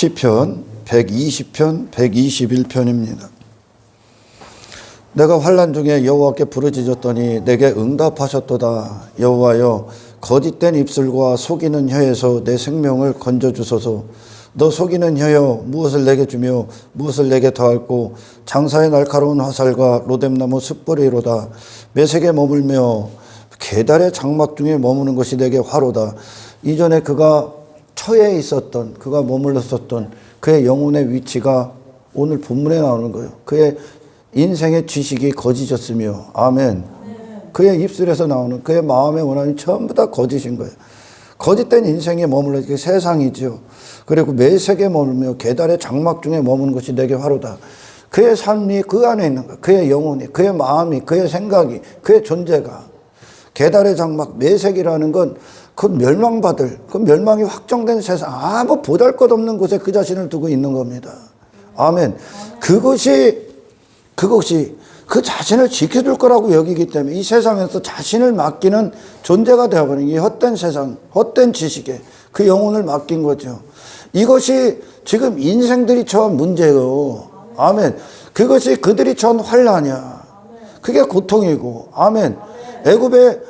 시편 120편 121편입니다. 내가 환난 중에 여호와께 부르짖었더니 내게 응답하셨도다. 여호와여, 거짓된 입술과 속이는 혀에서 내 생명을 건져주소서. 너 속이는 혀여, 무엇을 내게 주며 무엇을 내게 더할꼬. 장사의 날카로운 화살과 로뎀나무 숯불이로다. 메색에 머물며 계달의 장막 중에 머무는 것이 내게 화로다. 이전에 그가 처에 있었던, 그가 머물렀었던 그의 영혼의 위치가 오늘 본문에 나오는 거예요. 그의 인생의 지식이 거짓이었으며, 아멘. 그의 입술에서 나오는 그의 마음의 원함이 전부 다 거짓인 거예요. 거짓된 인생에 머물러 있게 세상이죠. 그리고 매색에 머물며 계달의 장막 중에 머무는 것이 내게 화로다. 그의 삶이 그 안에 있는 거예요. 그의 영혼이, 그의 마음이, 그의 생각이, 그의 존재가. 계달의 장막, 매색이라는 건 그 멸망받을, 그 멸망이 확정된 세상, 아무 보잘것없는 곳에 그 자신을 두고 있는 겁니다. 아멘. 그것이 그 자신을 지켜줄 거라고 여기기 때문에 이 세상에서 자신을 맡기는 존재가 되어버린 이 헛된 세상, 헛된 지식에 그 영혼을 맡긴 거죠. 이것이 지금 인생들이 처한 문제예요. 아멘. 그것이 그들이 처한 환난이야. 그게 고통이고, 아멘. 애굽에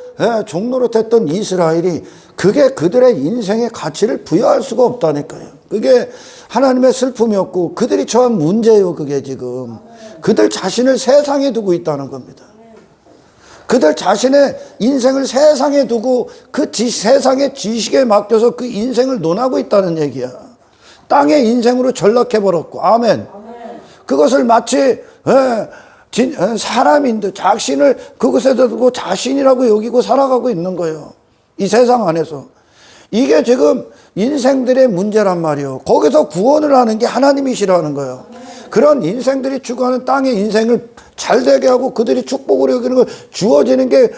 종노릇 했던 이스라엘이 그게 그들의 인생의 가치를 부여할 수가 없다니까요. 그게 하나님의 슬픔이었고 그들이 처한 문제예요. 그게 지금 그들 자신을 세상에 두고 있다는 겁니다. 그들 자신의 인생을 세상에 두고 그 세상의 지식에 맡겨서 그 인생을 논하고 있다는 얘기야. 땅의 인생으로 전락해버렸고, 아멘. 그것을 마치 사람인 듯 자신을 그것에 두고 자신이라고 여기고 살아가고 있는 거예요. 이 세상 안에서. 이게 지금 인생들의 문제란 말이에요. 거기서 구원을 하는 게 하나님이시라는 거예요. 그런 인생들이 추구하는 땅의 인생을 잘되게 하고 그들이 축복으로 여기는 걸 주어지는 게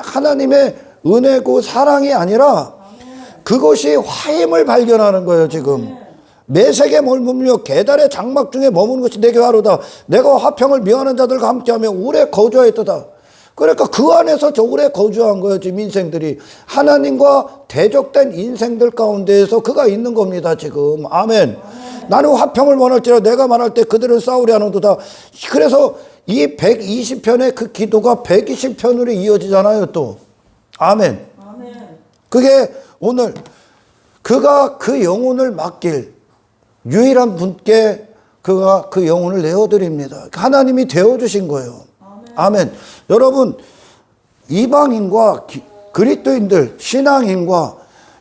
하나님의 은혜고 사랑이 아니라 그것이 화임을 발견하는 거예요. 지금 매색에 머물며 계달의 장막 중에 머무는 것이 내게 화로다. 내가 화평을 미워하는 자들과 함께하며 오래 거주하였도다. 그러니까 그 안에서 저 오래 거주한 거예요. 지금 인생들이 하나님과 대적된 인생들 가운데에서 그가 있는 겁니다. 지금 아멘. 나는 화평을 원할지라 내가 말할 때 그들은 싸우려 하는도다. 그래서 이 120편의 그 기도가 120편으로 이어지잖아요. 또 아멘. 그게 오늘 그가 그 영혼을 맡길 유일한 분께 그가 그 영혼을 내어드립니다. 하나님이 되어주신 거예요. 아멘. 여러분, 이방인과 그리스도인들, 신앙인과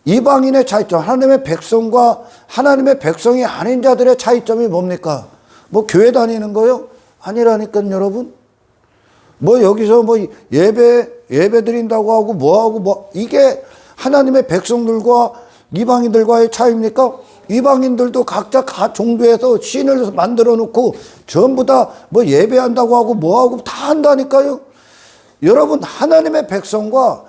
이방인의 차이점, 하나님의 백성과 하나님의 백성이 아닌 자들의 차이점이 뭡니까? 뭐 교회 다니는 거요? 아니라니까요, 여러분. 뭐 여기서 뭐 예배 드린다고 하고 뭐 이게 하나님의 백성들과 이방인들과의 차이입니까? 이방인들도 각자 종교에서 신을 만들어 놓고 전부 다 뭐 예배한다고 하고 뭐하고 다 한다니까요. 여러분, 하나님의 백성과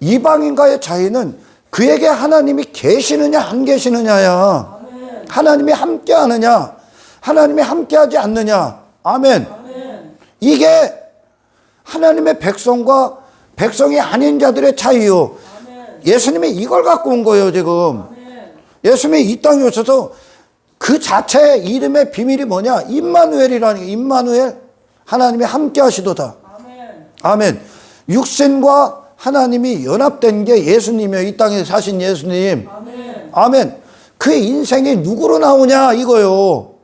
이방인과의 차이는 그에게 하나님이 계시느냐 안 계시느냐야. 아멘. 하나님이 함께 하느냐 하나님이 함께 하지 않느냐. 아멘. 아멘. 이게 하나님의 백성과 백성이 아닌 자들의 차이요. 아멘. 예수님이 이걸 갖고 온 거예요. 지금 예수님이 이 땅에 오셔서 그 자체의 이름의 비밀이 뭐냐? 임마누엘이라는 게, 임마누엘, 하나님이 함께 하시도다. 아멘. 아멘. 육신과 하나님이 연합된 게 예수님이에요. 이 땅에 사신 예수님. 아멘. 아멘. 그 인생이 누구로 나오냐 이거요.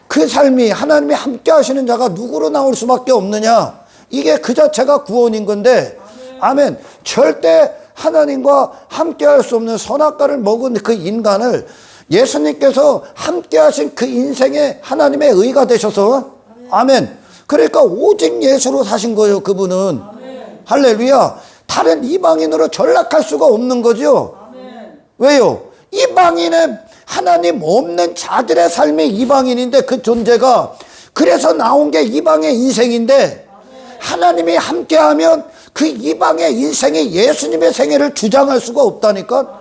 그 삶이 하나님이 함께 하시는 자가 누구로 나올 수밖에 없느냐. 이게 그 자체가 구원인 건데, 아멘. 아멘. 절대 하나님과 함께 할 수 없는 선악과를 먹은 그 인간을 예수님께서 함께 하신 그 인생에 하나님의 의가 되셔서, 아멘. 그러니까 오직 예수로 사신 거예요. 그분은. 아멘. 할렐루야. 다른 이방인으로 전락할 수가 없는 거죠. 아멘. 왜요? 이방인의 하나님 없는 자들의 삶이 이방인인데 그 존재가, 그래서 나온 게 이방의 인생인데, 아멘. 하나님이 함께하면 그 이방의 인생이 예수님의 생애를 주장할 수가 없다니까.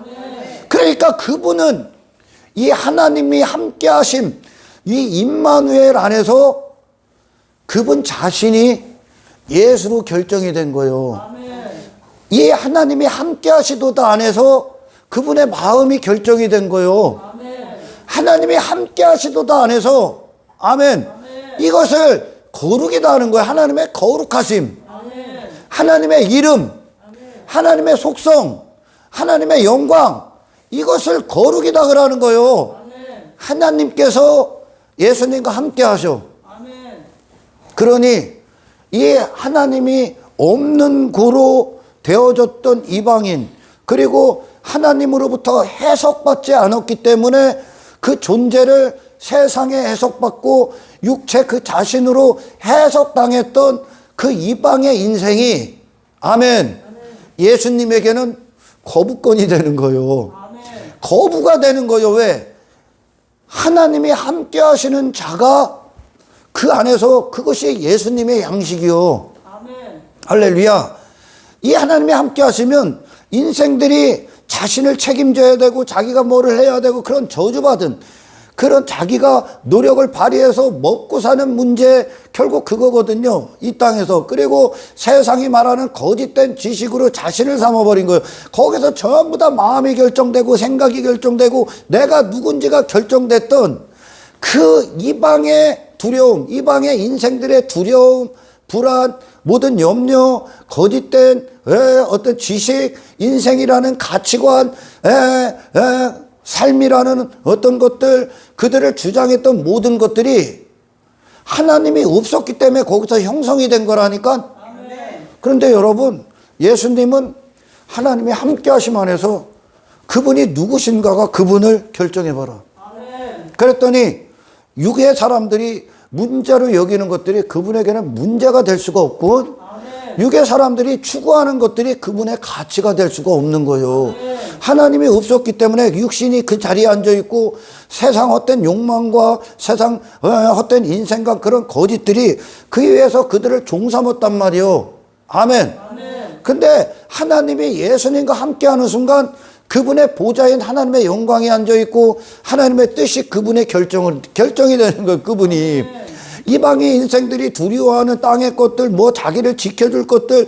그러니까 그분은 이 하나님이 함께 하심, 이 임마누엘 안에서 그분 자신이 예수로 결정이 된 거예요. 이 하나님이 함께 하시도다 안에서 그분의 마음이 결정이 된 거예요. 하나님이 함께 하시도다 안에서 아멘. 이것을 거룩이다 하는 거예요. 하나님의 거룩하심, 하나님의 이름, 하나님의 속성, 하나님의 영광, 이것을 거룩이다 그러는 거예요. 하나님께서 예수님과 함께 하셔. 그러니 이 하나님이 없는 고로 되어졌던 이방인, 그리고 하나님으로부터 해석받지 않았기 때문에 그 존재를 세상에 해석받고 육체 그 자신으로 해석당했던 그 이방의 인생이 아멘, 예수님에게는 거부권이 되는 거예요. 거부가 되는 거예요. 왜? 하나님이 함께 하시는 자가 그 안에서 그것이 예수님의 양식이요. 할렐루야. 이 하나님이 함께 하시면 인생들이 자신을 책임져야 되고 자기가 뭐를 해야 되고 그런 저주받은 그런 자기가 노력을 발휘해서 먹고 사는 문제, 결국 그거거든요. 이 땅에서. 그리고 세상이 말하는 거짓된 지식으로 자신을 삼아버린 거예요. 거기서 전부 다 마음이 결정되고 생각이 결정되고 내가 누군지가 결정됐던 그 이방의 두려움, 이방의 인생들의 두려움, 불안, 모든 염려, 거짓된 어떤 지식, 인생이라는 가치관, 삶이라는 어떤 것들, 그들을 주장했던 모든 것들이 하나님이 없었기 때문에 거기서 형성이 된 거라니까. 그런데 여러분, 예수님은 하나님이 함께 하심 안에서 그분이 누구신가가 그분을 결정해봐라. 그랬더니 육의 사람들이 문제로 여기는 것들이 그분에게는 문제가 될 수가 없고, 육의 사람들이 추구하는 것들이 그분의 가치가 될 수가 없는 거예요. 하나님이 없었기 때문에 육신이 그 자리에 앉아있고 세상 헛된 욕망과 세상 헛된 인생과 그런 거짓들이 그 위에서 그들을 종삼았단 말이에요. 아멘. 근데 하나님이 예수님과 함께하는 순간 그분의 보좌인 하나님의 영광이 앉아있고 하나님의 뜻이 그분의 결정이 되는 거예요. 그분이. 이방의 인생들이 두려워하는 땅의 것들, 뭐 자기를 지켜줄 것들,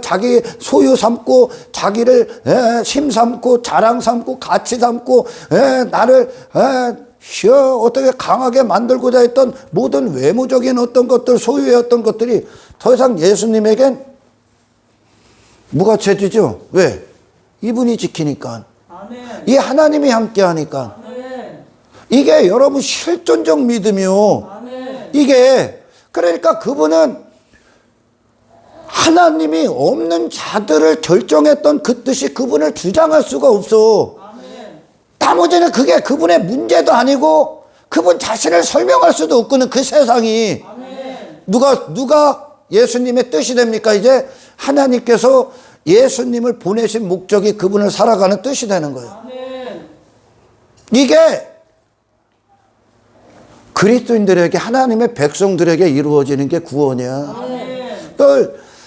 자기 소유 삼고 자기를 심 삼고 자랑 삼고 가치 삼고 나를 어떻게 강하게 만들고자 했던 모든 외모적인 어떤 것들, 소유의 어떤 것들이 더 이상 예수님에겐 무가치해지죠. 왜? 이분이 지키니까. 이 하나님이 함께 하니까. 이게 여러분 실존적 믿음이요. 이게 그러니까 그분은 하나님이 없는 자들을 결정했던 그 뜻이 그분을 주장할 수가 없어. 나머지는 그게 그분의 문제도 아니고 그분 자신을 설명할 수도 없거든. 그 세상이. 누가 예수님의 뜻이 됩니까? 이제 하나님께서 예수님을 보내신 목적이 그분을 살아가는 뜻이 되는 거예요. 이게 그리스도인들에게, 하나님의 백성들에게 이루어지는 게 구원이야.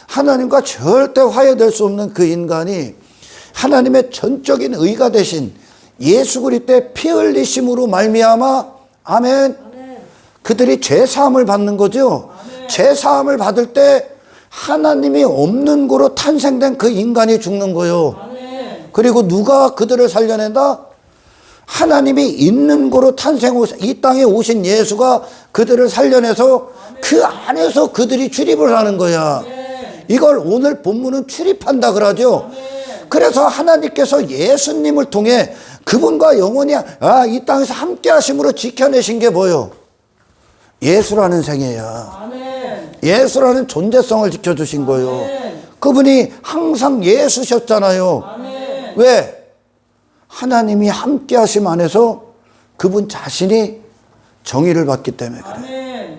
하나님과 절대 화해될 수 없는 그 인간이 하나님의 전적인 의가 되신 예수 그리스도의 피 흘리심으로 말미암아 아멘. 그들이 죄사함을 받는 거죠. 죄사함을 받을 때 하나님이 없는 거로 탄생된 그 인간이 죽는 거예요. 그리고 누가 그들을 살려낸다? 하나님이 있는 거로 이 땅에 오신 예수가 그들을 살려내서 그 안에서 그들이 출입을 하는 거야. 이걸 오늘 본문은 출입한다 그러죠. 그래서 하나님께서 예수님을 통해 그분과 영원히 이 땅에서 함께 하심으로 지켜내신 게 뭐예요? 예수라는 생애야. 예수라는 존재성을 지켜주신 거예요. 그분이 항상 예수셨잖아요. 왜? 하나님이 함께 하심 안에서 그분 자신이 정의를 받기 때문에 그래요.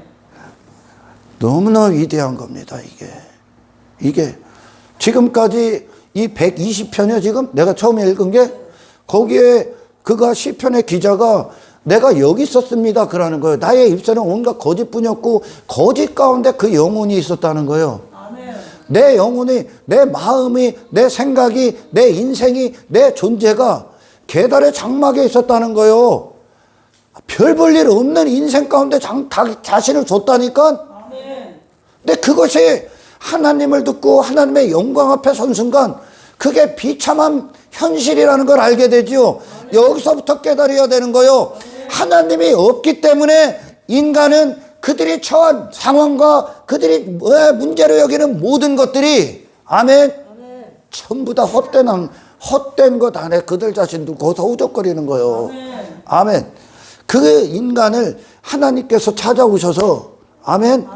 너무나 위대한 겁니다. 이게 지금까지 이 120편이요. 지금 내가 처음에 읽은 게 거기에 그가 시편의 기자가 내가 여기 있었습니다 그러는 거예요. 나의 입술은 온갖 거짓뿐이었고 거짓 가운데 그 영혼이 있었다는 거예요. 내 영혼이, 내 마음이, 내 생각이, 내 인생이, 내 존재가 계달의 장막에 있었다는 거예요. 별 볼 일 없는 인생 가운데 자신을 줬다니까. 근데 그것이 하나님을 듣고 하나님의 영광 앞에 선 순간 그게 비참한 현실이라는 걸 알게 되지요. 여기서부터 깨달아야 되는 거예요. 하나님이 없기 때문에 인간은 그들이 처한 상황과 그들이 문제로 여기는 모든 것들이 아멘, 전부 다 헛된 것 안에 그들 자신도 거기서 후적거리는 거예요. 아멘. 그 인간을 하나님께서 찾아오셔서 아멘,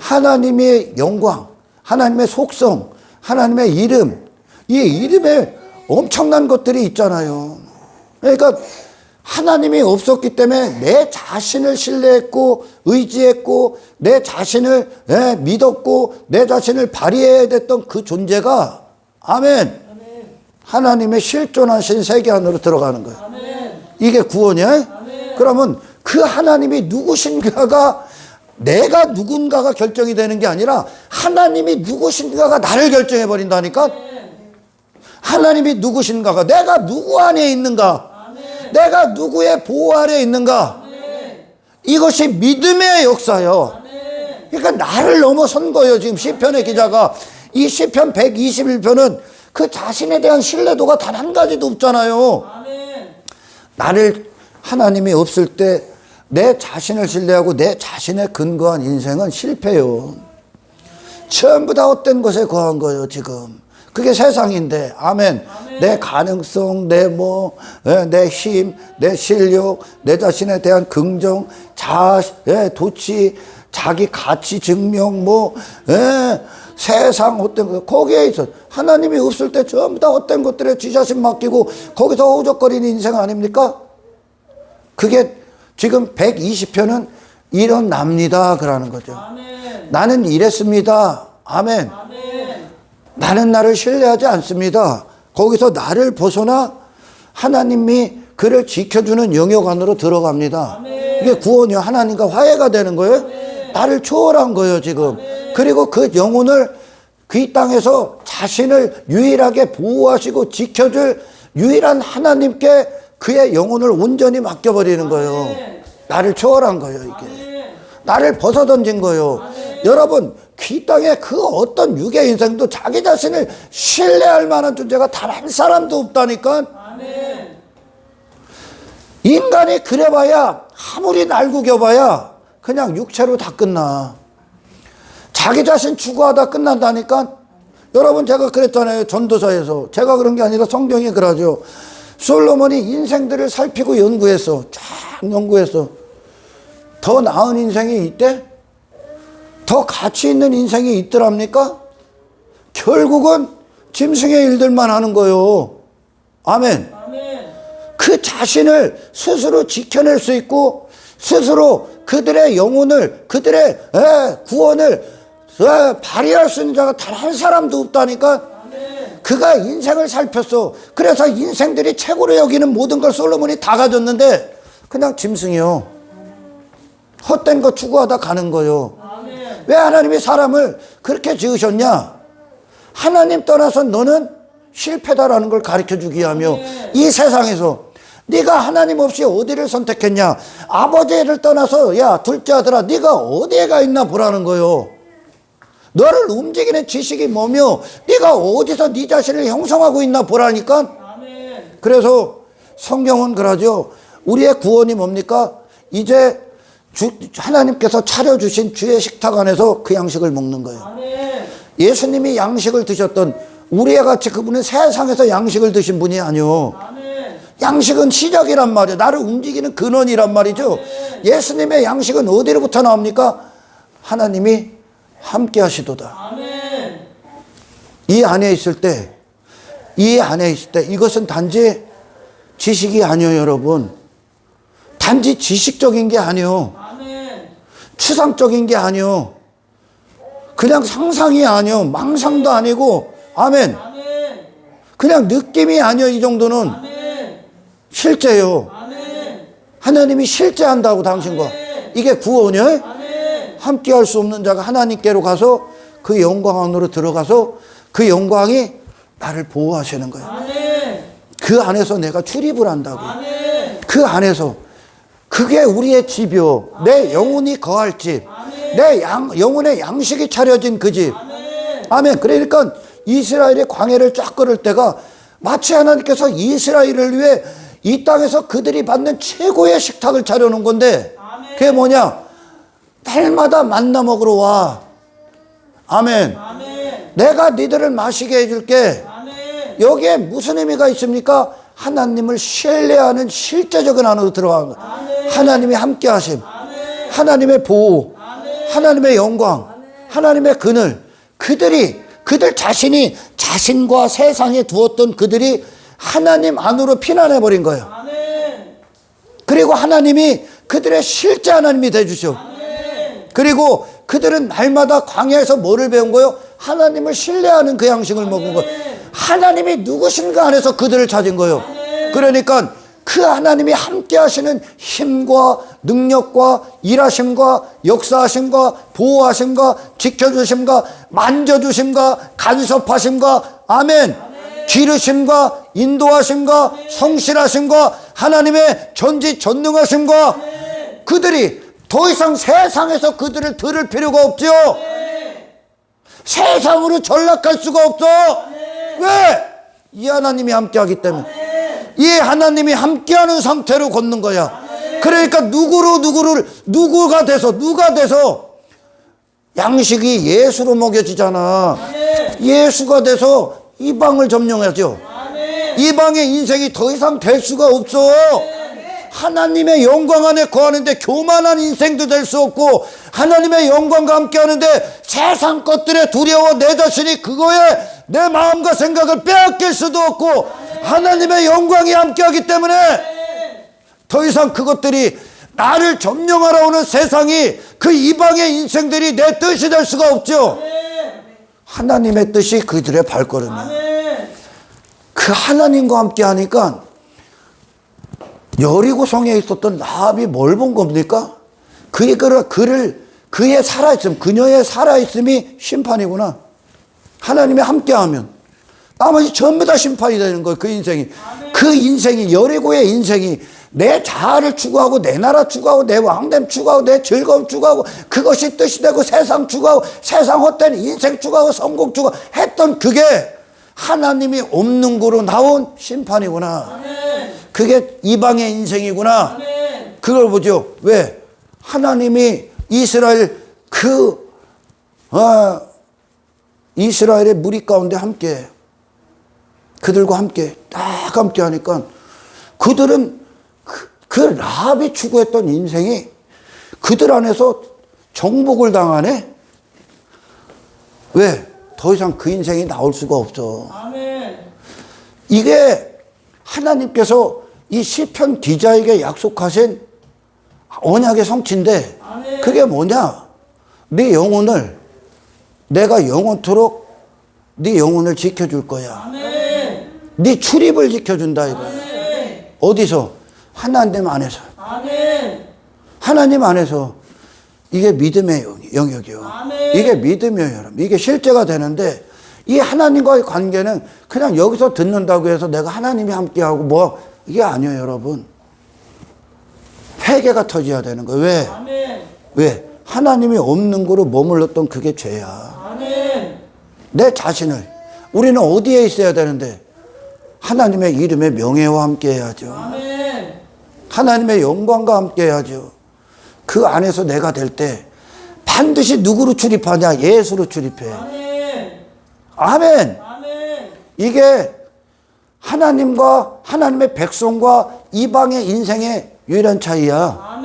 하나님의 영광, 하나님의 속성, 하나님의 이름, 이 이름에 엄청난 것들이 있잖아요. 그러니까 하나님이 없었기 때문에 내 자신을 신뢰했고 의지했고 내 자신을 믿었고 내 자신을 발휘해야 됐던 그 존재가 아멘, 하나님의 실존하신 세계 안으로 들어가는 거예요. 이게 구원이야? 그러면 그 하나님이 누구신가가 내가 누군가가 결정이 되는 게 아니라 하나님이 누구신가가 나를 결정해 버린다니까. 하나님이 누구신가가 내가 누구 안에 있는가, 내가 누구의 보호 아래 있는가, 이것이 믿음의 역사예요. 그러니까 나를 넘어선 거예요. 지금 시편의 기자가 이 시편 121편은 그 자신에 대한 신뢰도가 단 한 가지도 없잖아요. 나를 하나님이 없을 때 내 자신을 신뢰하고 내 자신에 근거한 인생은 실패요. 전부 다 헛된 것에 거한 거예요. 지금 그게 세상인데 아멘. 내 가능성, 내 힘, 내 실력, 내 자신에 대한 긍정, 도취, 자기 가치 증명, 세상 헛된 것, 거기에 있어. 하나님이 없을 때 전부 다 헛된 것들에 지 자신 맡기고 거기서 허우적거리는 인생 아닙니까? 그게 지금 120편은 일어납니다 그러는 거죠. 아멘. 나는 이랬습니다. 아멘. 아멘. 나는 나를 신뢰하지 않습니다. 거기서 나를 벗어나 하나님이 그를 지켜주는 영역 안으로 들어갑니다. 아멘. 이게 구원이요. 하나님과 화해가 되는 거예요. 아멘. 나를 초월한 거예요 지금. 아멘. 그리고 그 영혼을 그 땅에서 자신을 유일하게 보호하시고 지켜줄 유일한 하나님께 그의 영혼을 온전히 맡겨버리는 거예요. 나를 초월한 거예요 이게. 나를 벗어던진 거예요. 여러분 이 땅에 그 어떤 육의 인생도 자기 자신을 신뢰할 만한 존재가 단 한 사람도 없다니까. 인간이 그래봐야 아무리 날구겨봐야 그냥 육체로 다 끝나. 자기 자신 추구하다 끝난다니까. 여러분 제가 그랬잖아요. 전도서에서. 제가 그런 게 아니라 성경이 그러죠. 솔로몬이 인생들을 살피고 연구했어. 쫙 연구했어. 더 나은 인생이 있대? 더 가치 있는 인생이 있더랍니까? 결국은 짐승의 일들만 하는 거예요. 아멘. 그 자신을 스스로 지켜낼 수 있고 스스로 그들의 영혼을, 그들의 구원을 발휘할 수 있는 자가 단 한 사람도 없다니까. 그가 인생을 살폈어. 그래서 인생들이 최고로 여기는 모든 걸 솔로몬이 다 가졌는데 그냥 짐승이요. 헛된 거 추구하다 가는 거요. 왜 하나님이 사람을 그렇게 지으셨냐? 하나님 떠나서 너는 실패다라는 걸 가르쳐주기 위하며 이 세상에서 네가 하나님 없이 어디를 선택했냐? 아버지를 떠나서 야 둘째 아들아 네가 어디에 가 있나 보라는 거요. 너를 움직이는 지식이 뭐며 네가 어디서 네 자신을 형성하고 있나 보라니까. 그래서 성경은 그러죠. 우리의 구원이 뭡니까? 이제 하나님께서 차려주신 주의 식탁 안에서 그 양식을 먹는 거예요. 예수님이 양식을 드셨던 우리와 같이 그분은 세상에서 양식을 드신 분이 아니요. 양식은 시작이란 말이에요. 나를 움직이는 근원이란 말이죠. 예수님의 양식은 어디로부터 나옵니까? 하나님이 함께 하시도다. 이 안에 있을 때 이것은 단지 지식이 아니에요. 여러분 단지 지식적인 게 아니에요. 추상적인 게 아니에요. 그냥 상상이 아니에요. 망상도 아니고 아멘. 그냥 느낌이 아니에요. 이 정도는 실제요. 하나님이 실제한다고 당신과. 이게 구원이에요. 함께 할 수 없는 자가 하나님께로 가서 그 영광 안으로 들어가서 그 영광이 나를 보호하시는 거예요. 그 안에서 내가 출입을 한다고. 그 안에서 그게 우리의 집이요. 내 영혼이 거할 집. 내 영혼의 양식이 차려진 그 집. 아멘. 그러니까 이스라엘의 광야를 쫙 걸을 때가 마치 하나님께서 이스라엘을 위해 이 땅에서 그들이 받는 최고의 식탁을 차려놓은 건데 아멘. 그게 뭐냐? 날마다 만나 먹으러 와. 아멘. 아멘. 내가 니들을 마시게 해줄게. 아멘. 여기에 무슨 의미가 있습니까? 하나님을 신뢰하는 실제적인 안으로 들어가는 거예요. 아멘. 하나님이 함께 하심, 아멘. 하나님의 보호, 아멘. 하나님의 영광, 하나님의 그늘. 그들 자신이 자신과 세상에 두었던 그들이 하나님 안으로 피난해 버린 거예요. 아멘. 그리고 하나님이 그들의 실제 하나님이 돼주셔. 아멘. 그리고 그들은 날마다 광야에서 뭐를 배운 거예요? 하나님을 신뢰하는 그 양식을 먹은 거예요. 하나님이 누구신가 안에서 그들을 찾은 거예요. 그러니까 그 하나님이 함께 하시는 힘과 능력과 일하심과 역사하심과 보호하심과 지켜주심과 만져주심과 간섭하심과 아멘, 기르심과 인도하심과 성실하심과 하나님의 전지전능하심과 그들이 더 이상 세상에서 그들을 들을 필요가 없죠. 세상으로 전락할 수가 없어. 왜? 이 하나님이 함께하기 때문에. 이 하나님이 함께하는 상태로 걷는 거야. 그러니까 누가 돼서 양식이 예수로 먹여지잖아. 예수가 돼서 이방을 점령하죠. 이방의 인생이 더 이상 될 수가 없어. 하나님의 영광 안에 거하는데 교만한 인생도 될 수 없고, 하나님의 영광과 함께 하는데 세상 것들에 두려워 내 자신이 그거에 내 마음과 생각을 빼앗길 수도 없고, 하나님의 영광이 함께 하기 때문에 더 이상 그것들이 나를 점령하러 오는 세상이, 그 이방의 인생들이 내 뜻이 될 수가 없죠. 하나님의 뜻이 그들의 발걸음이야. 그 하나님과 함께 하니까 여리고성에 있었던 라합이 뭘 본 겁니까? 그의 살아있음, 그녀의 살아있음이 심판이구나. 하나님이 함께하면 나머지 전부 다 심판이 되는 거예요. 그 인생이. 그 인생이, 여리고의 인생이 내 자아를 추구하고 내 나라 추구하고 내 왕됨 추구하고 내 즐거움 추구하고 그것이 뜻이 되고 세상 추구하고 세상 헛된 인생 추구하고 성공 추구하고 했던 그게 하나님이 없는 거로 나온 심판이구나. 그게 이방의 인생이구나. 그걸 보죠. 왜? 하나님이 이스라엘의 무리 가운데 함께, 그들과 함께 딱 함께 하니까 그들은 그 라합이 추구했던 인생이 그들 안에서 정복을 당하네. 왜? 더 이상 그 인생이 나올 수가 없어. 이게 하나님께서 이 시편 기자에게 약속하신 언약의 성취인데, 그게 뭐냐? 네 영혼을, 내가 영원토록 네 영혼을 지켜줄 거야. 네 출입을 지켜준다 이거야. 어디서? 하나님 안에서. 하나님 안에서. 이게 믿음의 영역이요. 이게 믿음이에요, 여러분. 이게 실제가 되는데, 이 하나님과의 관계는 그냥 여기서 듣는다고 해서 내가 하나님이 함께하고 뭐, 이게 아니에요, 여러분. 회개가 터져야 되는 거예요. 왜? 왜? 하나님이 없는 거로 머물렀던 그게 죄야. 내 자신을, 우리는 어디에 있어야 되는데? 하나님의 이름의 명예와 함께 해야죠. 하나님의 영광과 함께 해야죠. 그 안에서 내가 될 때 반드시 누구로 출입하냐? 예수로 출입해. 아멘. 이게 하나님과 하나님의 백성과 이방의 인생의 유일한 차이야.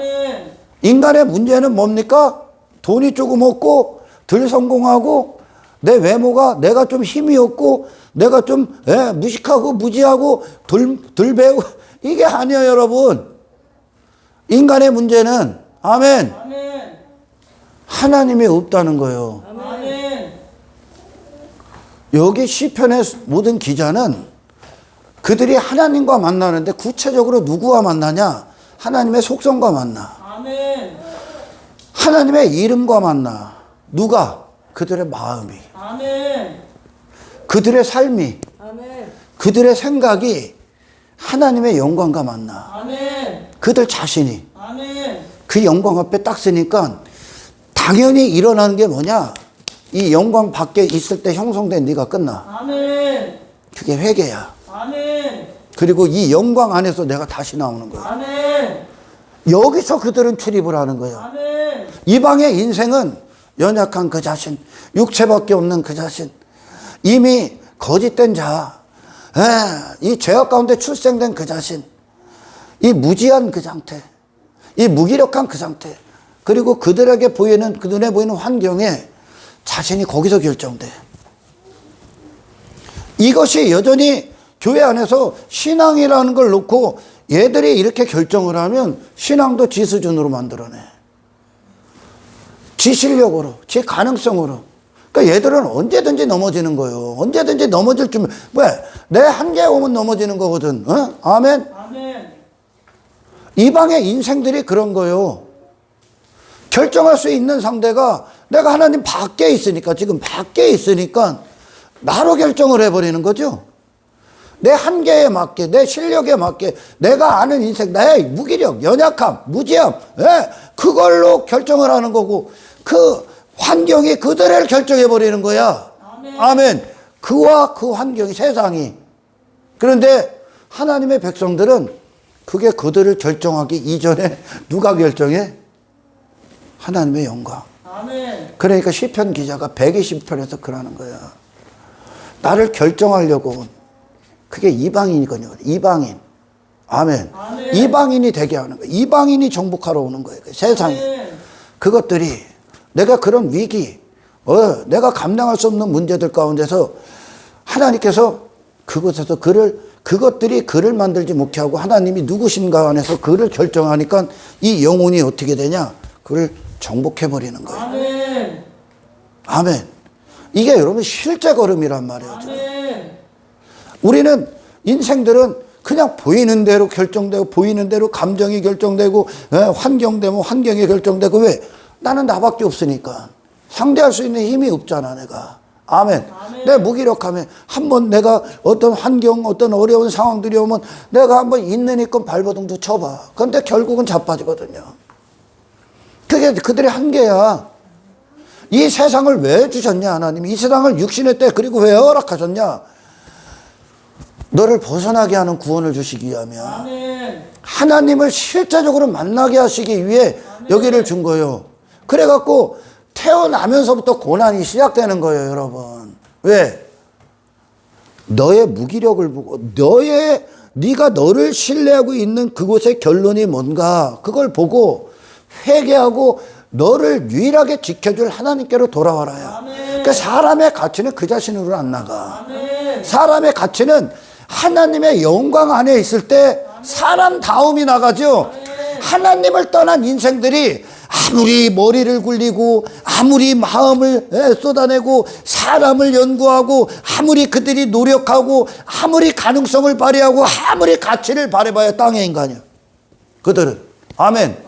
인간의 문제는 뭡니까? 돈이 조금 없고 덜 성공하고 내 외모가, 내가 좀 힘이 없고 내가 좀 무식하고 무지하고 덜 배우고, 이게 아니에요, 여러분. 인간의 문제는 아멘, 하나님이 없다는 거예요. 여기 시편의 모든 기자는 그들이 하나님과 만나는데 구체적으로 누구와 만나냐? 하나님의 속성과 만나. 하나님의 이름과 만나. 누가? 그들의 마음이. 그들의 삶이. 그들의 생각이 하나님의 영광과 만나. 그들 자신이. 그 영광 앞에 딱 서니까 당연히 일어나는 게 뭐냐? 이 영광 밖에 있을 때 형성된 네가 끝나. 그게 회개야. 그리고 이 영광 안에서 내가 다시 나오는 거예요. 아멘. 여기서 그들은 출입을 하는 거예요. 아멘. 이방의 인생은 연약한 그 자신, 육체밖에 없는 그 자신, 이미 거짓된 자, 이 죄악 가운데 출생된 그 자신, 이 무지한 그 상태, 이 무기력한 그 상태, 그리고 그들에게 보이는, 그 눈에 보이는 환경에 자신이 거기서 결정돼. 이것이 여전히 교회 안에서 신앙이라는 걸 놓고 얘들이 이렇게 결정을 하면 신앙도 지 수준으로 만들어내. 지 실력으로, 지 가능성으로. 그러니까 얘들은 언제든지 넘어지는 거예요. 언제든지 넘어질 줄, 왜? 내 한계에 오면 넘어지는 거거든. 어? 아멘? 아멘. 이방의 인생들이 그런 거예요. 결정할 수 있는 상대가 내가 하나님 밖에 있으니까, 지금 밖에 있으니까 나로 결정을 해버리는 거죠. 내 한계에 맞게, 내 실력에 맞게, 내가 아는 인생, 나의 무기력, 연약함, 무지함, 그걸로 결정을 하는 거고, 그 환경이 그들을 결정해버리는 거야. 아멘. 아멘. 그와 그 환경이, 세상이. 그런데 하나님의 백성들은 그게 그들을 결정하기 이전에 누가 결정해? 하나님의 영광. 아멘. 그러니까 시편 기자가 120편에서 그러는 거야. 나를 결정하려고 온 그게 이방인이거든요. 이방인. 아멘. 아멘. 이방인이 되게 하는 거야. 이방인이 정복하러 오는 거예요. 세상에. 아멘. 그것들이 내가 그런 위기, 내가 감당할 수 없는 문제들 가운데서 하나님께서 그곳에서 그것들이 그를 만들지 못하고 하나님이 누구신가 안에서 그를 결정하니까 이 영혼이 어떻게 되냐? 그를 정복해버리는 거예요. 아멘. 아멘. 이게 여러분 실제 걸음이란 말이에요. 아멘. 우리는 인생들은 그냥 보이는 대로 결정되고 보이는 대로 감정이 결정되고 환경되면 환경이 결정되고 왜? 나는 나밖에 없으니까 상대할 수 있는 힘이 없잖아 내가. 아멘. 아멘. 내 무기력함에 한번 내가 어떤 환경 어떤 어려운 상황들이 오면 내가 한번 있는 힘껏 발버둥도 쳐봐. 그런데 결국은 자빠지거든요. 그게 그들의 한계야. 이 세상을 왜 주셨냐 하나님. 이 세상을 육신의 때 그리고 왜 허락하셨냐. 너를 벗어나게 하는 구원을 주시기 위하면 아멘. 하나님을 실제적으로 만나게 하시기 위해 여기를 준 거예요. 그래갖고 태어나면서부터 고난이 시작되는 거예요 여러분. 왜? 너의 무기력을 보고 네가 너를 신뢰하고 있는 그곳의 결론이 뭔가 그걸 보고 회개하고 너를 유일하게 지켜줄 하나님께로 돌아와라요. 그러니까 사람의 가치는 그 자신으로 안 나가. 아멘. 사람의 가치는 하나님의 영광 안에 있을 때 사람다움이 나가죠. 하나님을 떠난 인생들이 아무리 머리를 굴리고 아무리 마음을 쏟아내고 사람을 연구하고 아무리 그들이 노력하고 아무리 가능성을 발휘하고 아무리 가치를 발휘해봐야 땅의 인간이야. 그들은. 아멘.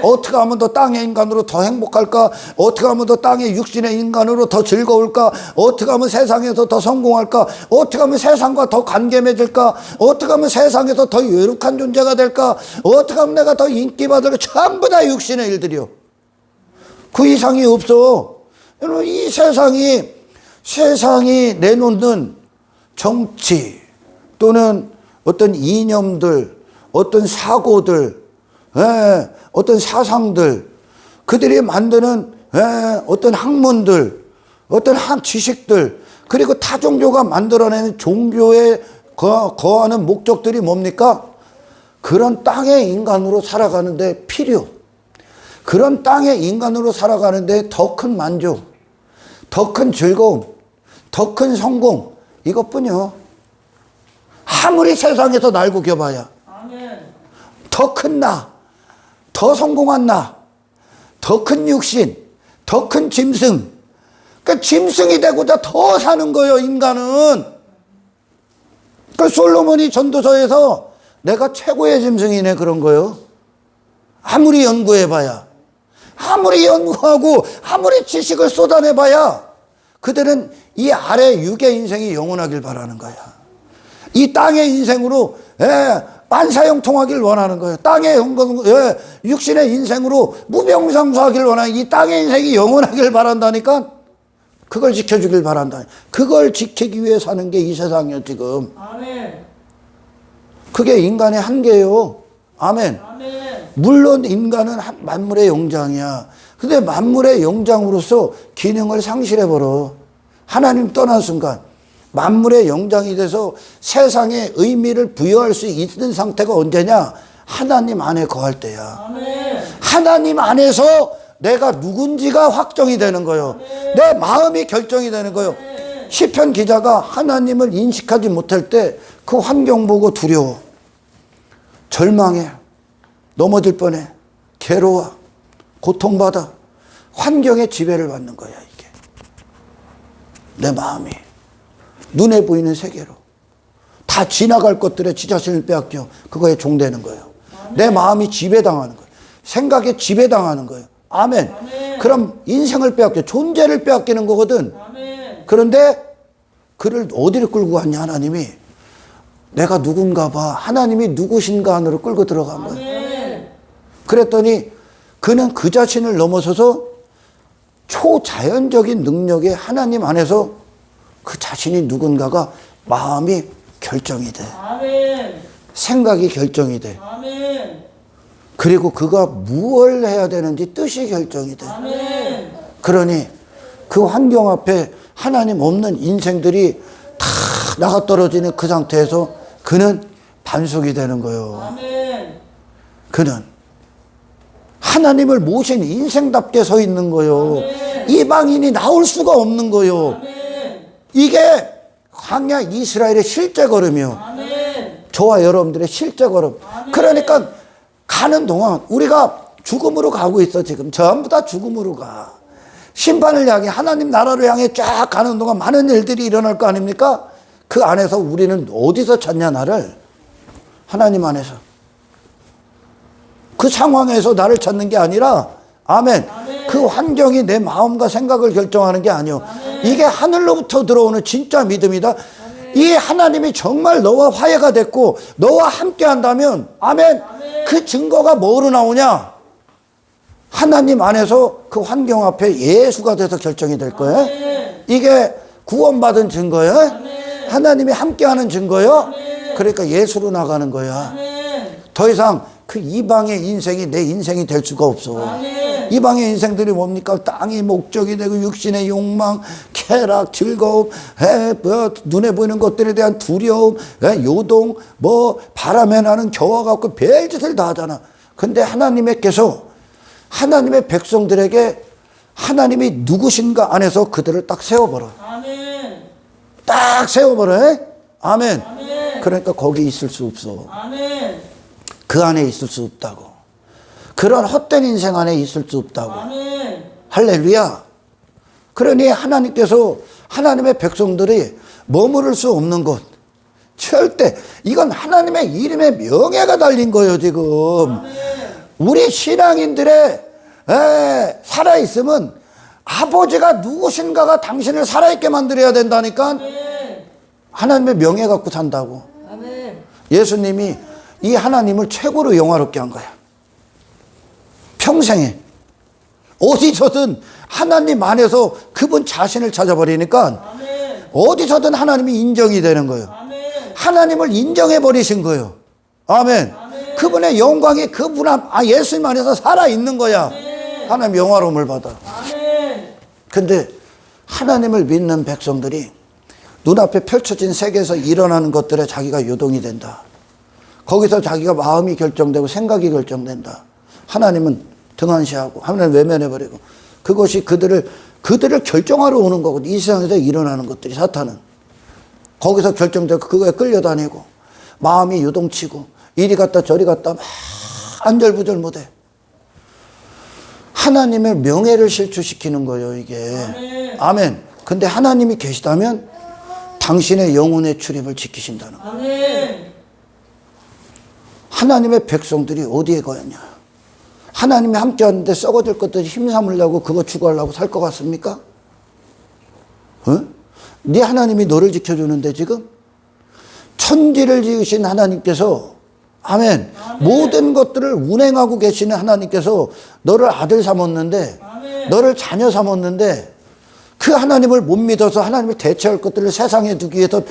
어떻게 하면 더 땅의 인간으로 더 행복할까? 어떻게 하면 더 땅의 육신의 인간으로 더 즐거울까? 어떻게 하면 세상에서 더 성공할까? 어떻게 하면 세상과 더 관계 맺을까? 어떻게 하면 세상에서 더 유력한 존재가 될까? 어떻게 하면 내가 더 인기 받을까? 전부 다 육신의 일들이요. 그 이상이 없어. 여러분, 이 세상이 내놓는 정치 또는 어떤 이념들, 어떤 사고들, 어떤 사상들, 그들이 만드는 어떤 학문들, 어떤 지식들, 그리고 타 종교가 만들어내는 종교에 거하는 목적들이 뭡니까? 그런 땅의 인간으로 살아가는데 필요, 그런 땅의 인간으로 살아가는데 더 큰 만족, 더 큰 즐거움, 더 큰 성공, 이것뿐이요. 아무리 세상에서 날고 겨봐야 더 큰 나, 더 성공한 나, 더 큰 육신, 더 큰 짐승. 그러니까 짐승이 되고자 더 사는 거예요, 인간은. 그 솔로몬이 전도서에서 내가 최고의 짐승이네 그런 거예요. 아무리 연구해봐야, 아무리 연구하고 아무리 지식을 쏟아내봐야 그들은 이 아래 육의 인생이 영원하길 바라는 거야. 이 땅의 인생으로 만사형통하길 원하는 거예요. 땅의 육신의 인생으로 무병장수하길 원하는, 이 땅의 인생이 영원하길 바란다니까. 그걸 지켜주길 바란다. 그걸 지키기 위해 사는 게 이 세상이야 지금. 아멘. 그게 인간의 한계예요. 아멘. 아멘. 물론 인간은 만물의 영장이야. 근데 만물의 영장으로서 기능을 상실해버려. 하나님 떠난 순간 만물의 영장이 돼서 세상에 의미를 부여할 수 있는 상태가 언제냐? 하나님 안에 거할 때야. 아멘. 하나님 안에서 내가 누군지가 확정이 되는 거예요. 내 마음이 결정이 되는 거예요. 시편 기자가 하나님을 인식하지 못할 때 그 환경 보고 두려워. 절망해. 넘어질 뻔해. 괴로워. 고통받아. 환경의 지배를 받는 거야, 이게. 내 마음이. 눈에 보이는 세계로. 다 지나갈 것들에 지 자신을 빼앗겨. 그거에 종되는 거예요. 내 마음이 지배당하는 거예요. 생각에 지배당하는 거예요. 아멘. 아멘. 그럼 인생을 빼앗겨. 존재를 빼앗기는 거거든. 아멘. 그런데 그를 어디로 끌고 갔냐, 하나님이. 내가 누군가 봐. 하나님이 누구신가 안으로 끌고 들어간 거예요. 아멘. 그랬더니 그는 그 자신을 넘어서서 초자연적인 능력에 하나님 안에서 그 자신이 누군가가 마음이 결정이 돼. 아멘. 생각이 결정이 돼. 아멘. 그리고 그가 무엇을 해야 되는지 뜻이 결정이 돼. 아멘. 그러니 그 환경 앞에 하나님 없는 인생들이 다 나가 떨어지는 그 상태에서 그는 반석이 되는 거예요. 아멘. 그는 하나님을 모신 인생답게 서 있는 거예요. 아멘. 이방인이 나올 수가 없는 거예요. 아멘. 이게 광야 이스라엘의 실제 걸음이요. 아멘. 저와 여러분들의 실제 걸음. 아멘. 그러니까 가는 동안 우리가 죽음으로 가고 있어. 지금 전부 다 죽음으로 가. 심판을 향해 하나님 나라를 향해 쫙 가는 동안 많은 일들이 일어날 거 아닙니까? 그 안에서 우리는 어디서 찾냐, 나를? 하나님 안에서. 그 상황에서 나를 찾는 게 아니라, 아멘. 아멘. 그 환경이 내 마음과 생각을 결정하는 게 아니요. 아멘. 이게 하늘로부터 들어오는 진짜 믿음이다. 이 하나님이 정말 너와 화해가 됐고 너와 함께 한다면, 아멘. 아멘. 그 증거가 뭐로 나오냐? 하나님 안에서 그 환경 앞에 예수가 돼서 결정이 될 거예요. 아멘. 이게 구원받은 증거예요. 아멘. 하나님이 함께하는 증거예요. 아멘. 그러니까 예수로 나가는 거야. 아멘. 더 이상 그 이방의 인생이 내 인생이 될 수가 없어. 아멘. 이방의 인생들이 뭡니까? 땅이 목적이 되고 육신의 욕망, 쾌락, 즐거움, 눈에 보이는 것들에 대한 두려움, 요동, 바람에 나는 겨와 같고 별짓을 다 하잖아. 근데 하나님께서 하나님의 백성들에게 하나님이 누구신가 안에서 그들을 딱 세워버려. 아멘. 딱 세워버려. 아멘. 아멘. 그러니까 거기 있을 수 없어. 아멘. 그 안에 있을 수 없다고. 그런 헛된 인생 안에 있을 수 없다고. 아멘. 할렐루야. 그러니 하나님께서 하나님의 백성들이 머무를 수 없는 곳. 절대. 이건 하나님의 이름의 명예가 달린 거예요, 지금. 아멘. 우리 신앙인들의 살아있으면 아버지가 누구신가가 당신을 살아있게 만들어야 된다니까. 아멘. 하나님의 명예 갖고 산다고. 아멘. 예수님이 이 하나님을 최고로 영화롭게 한 거야. 평생에. 어디서든 하나님 안에서 그분 자신을 찾아버리니까 아멘. 어디서든 하나님이 인정이 되는 거예요. 아멘. 하나님을 인정해 버리신 거예요. 아멘. 아멘. 그분의 영광이 그분 예수님 안에서 살아있는 거야. 아멘. 하나님 영화로움을 받아. 아멘. 근데 하나님을 믿는 백성들이 눈앞에 펼쳐진 세계에서 일어나는 것들에 자기가 요동이 된다. 거기서 자기가 마음이 결정되고 생각이 결정된다. 하나님은 등한시하고 하나님 외면해버리고 그것이 그들을 결정하러 오는 거거든. 이 세상에서 일어나는 것들이 사탄은. 거기서 결정되고 그거에 끌려다니고 마음이 요동치고 이리 갔다 저리 갔다 막 안절부절 못해. 하나님의 명예를 실추시키는 거예요, 이게. 아멘. 아멘. 근데 하나님이 계시다면 당신의 영혼의 출입을 지키신다는 거예요. 아멘. 하나님의 백성들이 어디에 가냐? 하나님이 함께 하는데 썩어질 것들이 힘 삼으려고 그거 추구하려고 살 것 같습니까? 네 하나님이 너를 지켜주는데 지금? 천지를 지으신 하나님께서 아멘. 모든 것들을 운행하고 계시는 하나님께서 너를 아들 삼았는데 아멘. 너를 자녀 삼았는데 그 하나님을 못 믿어서 하나님을 대체할 것들을 세상에 두기 위해서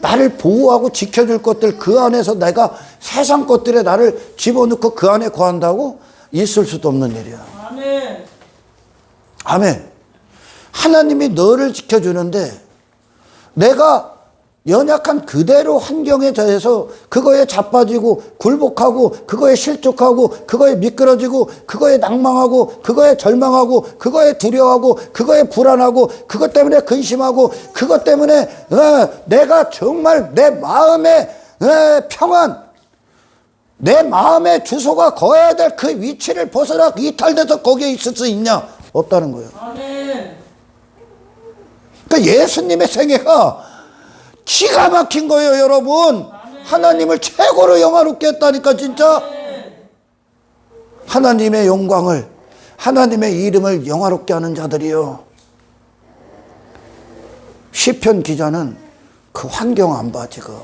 나를 보호하고 지켜줄 것들, 그 안에서 내가 세상 것들에 나를 집어넣고 그 안에 거한다고? 있을 수도 없는 일이야. 아멘. 아멘. 하나님이 너를 지켜주는데 내가 연약한 그대로 환경에 대해서 그거에 자빠지고 굴복하고 그거에 실족하고 그거에 미끄러지고 그거에 낭망하고 그거에 절망하고 그거에 두려워하고 그거에 불안하고 그것 때문에 근심하고 그것 때문에 내가 정말 내 마음의 평안, 내 마음의 주소가 거해야 될 그 위치를 벗어나 이탈돼서 거기에 있을 수 있냐? 없다는 거예요. 아멘. 그러니까 예수님의 생애가 기가 막힌 거예요, 여러분. 하나님을 최고로 영화롭게 했다니까, 진짜. 하나님의 영광을, 하나님의 이름을 영화롭게 하는 자들이요. 시편 기자는 그 환경 안 봐, 지금.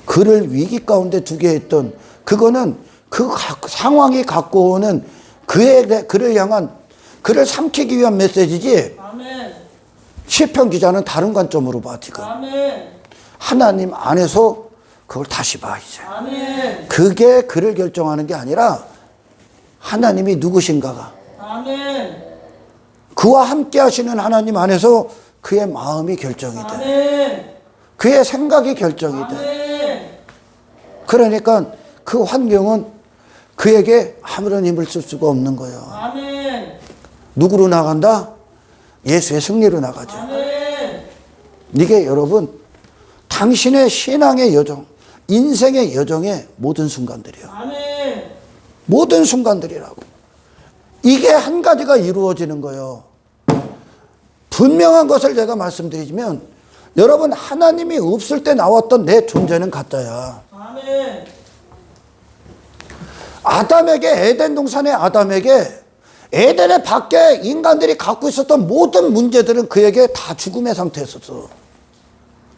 그를 위기 가운데 두게 했던, 그거는 그 상황이 갖고 오는 그를 향한, 그를 삼키기 위한 메시지지. 아멘. 시편 기자는 다른 관점으로 봐, 지금. 아멘. 하나님 안에서 그걸 다시 봐, 이제. 아멘. 그게 그를 결정하는 게 아니라 하나님이 누구신가가. 아멘. 그와 함께 하시는 하나님 안에서 그의 마음이 결정이 돼. 아멘. 그의 생각이 결정이 돼. 아멘. 그러니까 그 환경은 그에게 아무런 힘을 쓸 수가 없는 거예요. 아멘. 누구로 나간다? 예수의 승리로 나가죠. 아멘. 이게 여러분, 당신의 신앙의 여정, 인생의 여정의 모든 순간들이에요. 아멘. 모든 순간들이라고. 이게 한 가지가 이루어지는 거예요. 분명한 것을 제가 말씀드리면, 여러분, 하나님이 없을 때 나왔던 내 존재는 가짜야. 아멘. 아담에게, 에덴 동산의 아담에게 에덴의 밖에 인간들이 갖고 있었던 모든 문제들은 그에게 다 죽음의 상태였었어.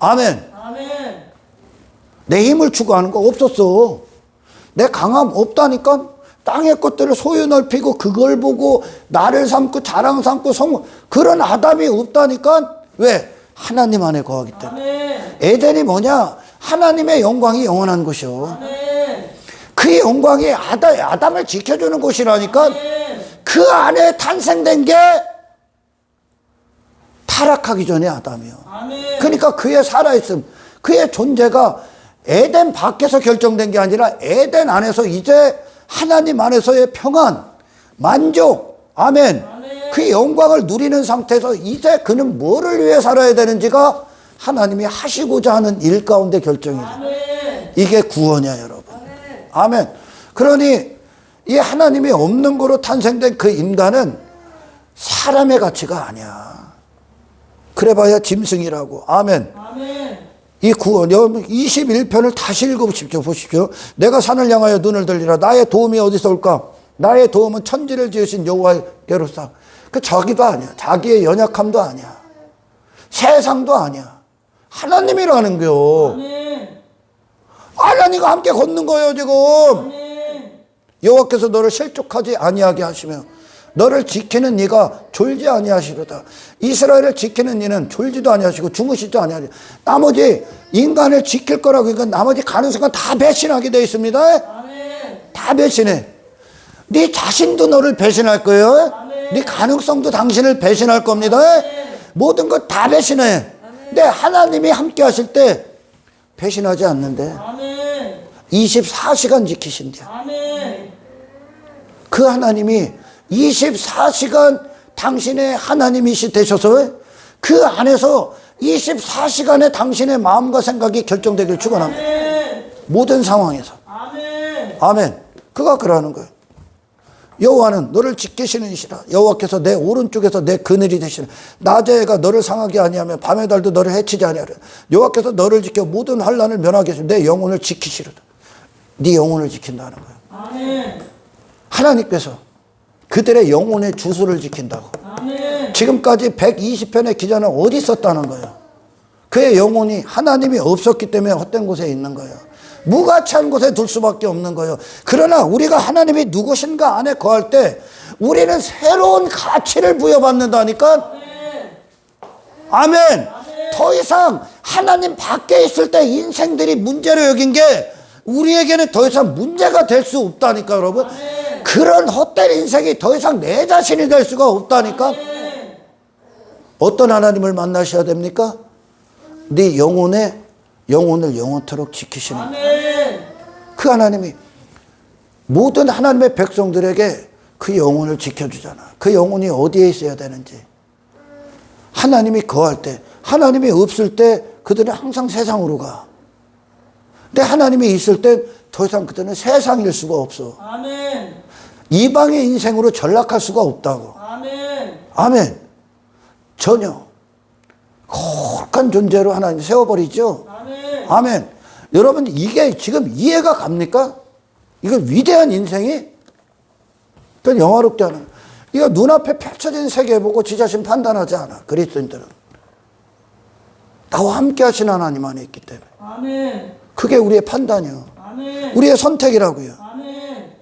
아멘. 아멘. 내 힘을 추구하는 거 없었어. 내 강함 없다니까. 땅의 것들을 소유 넓히고 그걸 보고 나를 삼고 자랑 삼고 그런 아담이 없다니까. 왜? 하나님 안에 거하기 때문에. 아멘. 에덴이 뭐냐? 하나님의 영광이 영원한 곳이요. 아멘. 그 영광이 아담을 지켜주는 곳이라니까. 아멘. 그 안에 탄생된 게 타락하기 전에 아담이요. 아멘. 그러니까 그의 살아있음, 그의 존재가 에덴 밖에서 결정된 게 아니라 에덴 안에서 이제 하나님 안에서의 평안, 만족, 아멘. 아멘. 그 영광을 누리는 상태에서 이제 그는 뭐를 위해 살아야 되는지가 하나님이 하시고자 하는 일 가운데 결정이 돼요. 아멘. 이게 구원이야, 여러분. 아멘. 그러니 이 하나님이 없는 거로 탄생된 그 인간은 사람의 가치가 아니야. 그래봐야 짐승이라고. 아멘. 아멘. 이 구원, 21편을 다시 읽어보십시오. 보십시오. 내가 산을 향하여 눈을 들리라. 나의 도움이 어디서 올까? 나의 도움은 천지를 지으신 여호와께로서. 그 자기도 아니야. 자기의 연약함도 아니야. 세상도 아니야. 하나님이라는 거. 아멘. 하나님과 함께 걷는 거예요, 지금. 아멘. 여호와께서 너를 실족하지 아니하게 하시며 너를 지키는 이가 졸지 아니하시로다. 이스라엘을 지키는 이는 졸지도 아니하시고 주무시지도 아니하리. 나머지 인간을 지킬 거라고 그러니까 나머지 가능성은 다 배신하게 되어 있습니다. 아멘. 다 배신해. 네 자신도 너를 배신할 거예요. 아멘. 네 가능성도 당신을 배신할 겁니다. 모든 것 다 배신해. 근데 하나님이 함께 하실 때 배신하지 않는데 아멘. 24시간 지키신대요. 아멘. 그 하나님이 24시간 당신의 하나님이시 되셔서 그 안에서 24시간에 당신의 마음과 생각이 결정되길 축원합니다. 아멘. 모든 상황에서. 아멘. 아멘. 그가 그러는 거예요. 여호와는 너를 지키시는 이시라. 여호와께서 내 오른쪽에서 내 그늘이 되시는. 낮의 해가 너를 상하게 아니하며 밤의 달도 너를 해치지 아니하려. 여호와께서 너를 지켜 모든 환난을 면하게 하시며 내 영혼을 지키시리라. 네 영혼을 지킨다는 거예요. 아멘. 하나님께서 그들의 영혼의 주소를 지킨다고. 아멘. 지금까지 120편의 기자는 어디 있었다는 거예요. 그의 영혼이 하나님이 없었기 때문에 헛된 곳에 있는 거예요. 무가치한 곳에 둘 수밖에 없는 거예요. 그러나 우리가 하나님이 누구신가 안에 거할 때 우리는 새로운 가치를 부여받는다니까. 아멘. 아멘. 더 이상 하나님 밖에 있을 때 인생들이 문제로 여긴 게 우리에게는 더 이상 문제가 될 수 없다니까, 여러분. 아멘. 그런 헛된 인생이 더 이상 내 자신이 될 수가 없다니까. 아멘. 어떤 하나님을 만나셔야 됩니까? 네 영혼을 영원토록 지키시는 아멘. 그 하나님이 모든 하나님의 백성들에게 그 영혼을 지켜주잖아. 그 영혼이 어디에 있어야 되는지. 하나님이 거할 때, 하나님이 없을 때 그들은 항상 세상으로 가. 근데 하나님이 있을 때 더 이상 그들은 세상일 수가 없어. 아멘. 이방의 인생으로 전락할 수가 없다고. 아멘. 아멘. 전혀. 거룩한 존재로 하나님 세워버리죠. 아멘. 아멘. 여러분, 이게 지금 이해가 갑니까? 이거 위대한 인생이? 그건 영화롭게 하는. 이거 눈앞에 펼쳐진 세계 보고 지 자신 판단하지 않아. 그리스도인들은. 나와 함께 하신 하나님 안에 있기 때문에. 아멘. 그게 우리의 판단이요. 아멘. 우리의 선택이라고요. 아멘.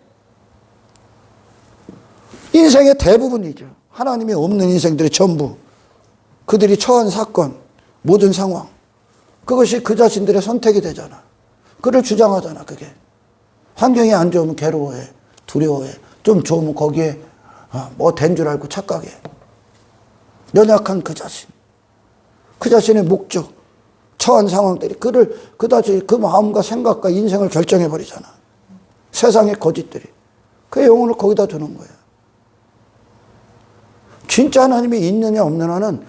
인생의 대부분이죠. 하나님이 없는 인생들의 전부. 그들이 처한 사건, 모든 상황. 그것이 그 자신들의 선택이 되잖아. 그를 주장하잖아, 그게. 환경이 안 좋으면 괴로워해. 두려워해. 좀 좋으면 거기에 뭐 된 줄 알고 착각해. 연약한 그 자신. 그 자신의 목적. 처한 상황들이 그를 그다지 그 마음과 생각과 인생을 결정해 버리잖아. 세상의 거짓들이. 그 영혼을 거기다 두는 거야. 진짜 하나님이 있느냐 없느냐는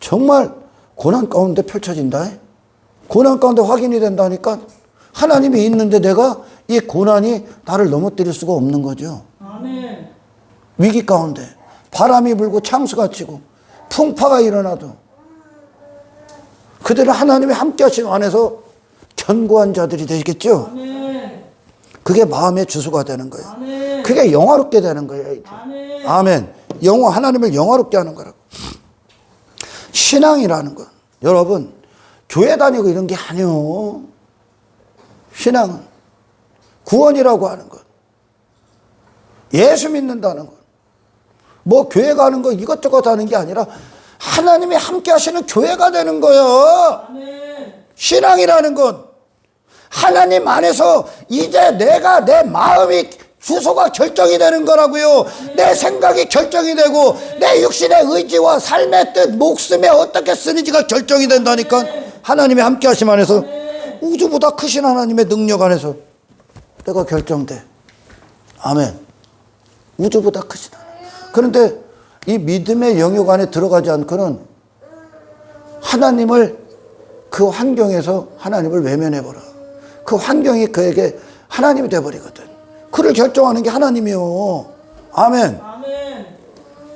정말 고난 가운데 펼쳐진다. 고난 가운데 확인이 된다니까. 하나님이 있는데 내가 이 고난이 나를 넘어뜨릴 수가 없는 거죠. 아멘. 위기 가운데 바람이 불고 창수가 치고 풍파가 일어나도 그들은 하나님이 함께 하신 안에서 견고한 자들이 되겠죠. 아멘. 그게 마음의 주소가 되는 거예요. 아멘. 그게 영화롭게 되는 거예요. 이제. 아멘. 아멘. 하나님을 영화롭게 하는 거라고. 신앙이라는 건 여러분 교회 다니고 이런 게 아니요. 신앙은 구원이라고 하는 것. 예수 믿는다는 것. 뭐 교회 가는 거 이것저것 하는 게 아니라 하나님이 함께 하시는 교회가 되는 거예요. 아멘. 신앙이라는 건 하나님 안에서 이제 내가 내 마음이 주소가 결정이 되는 거라고요. 내 생각이 결정이 되고 내 육신의 의지와 삶의 뜻, 목숨에 어떻게 쓰는지가 결정이 된다니까. 하나님이 함께 하심 안에서 우주보다 크신 하나님의 능력 안에서 내가 결정돼. 아멘. 우주보다 크신 하나님. 그런데 이 믿음의 영역 안에 들어가지 않고는 하나님을 그 환경에서 하나님을 외면해버려. 그 환경이 그에게 하나님이 돼버리거든. 그를 결정하는 게 하나님이요. 아멘. 아멘.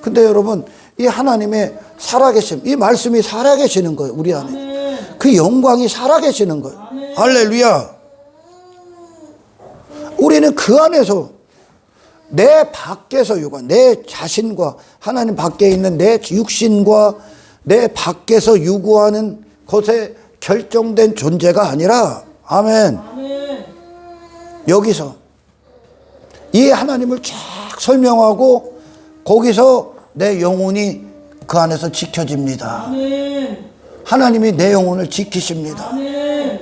근데 여러분, 이 하나님의 살아계심, 이 말씀이 살아계시는 거예요, 우리 안에. 아멘. 그 영광이 살아계시는 거예요. 아멘. 할렐루야. 우리는 그 안에서 내 밖에서 내 자신과 하나님 밖에 있는 내 육신과 내 밖에서 요구하는 것에 결정된 존재가 아니라, 아멘. 아멘. 여기서 이 하나님을 쫙 설명하고 거기서 내 영혼이 그 안에서 지켜집니다. 아멘. 하나님이 내 영혼을 지키십니다. 아멘.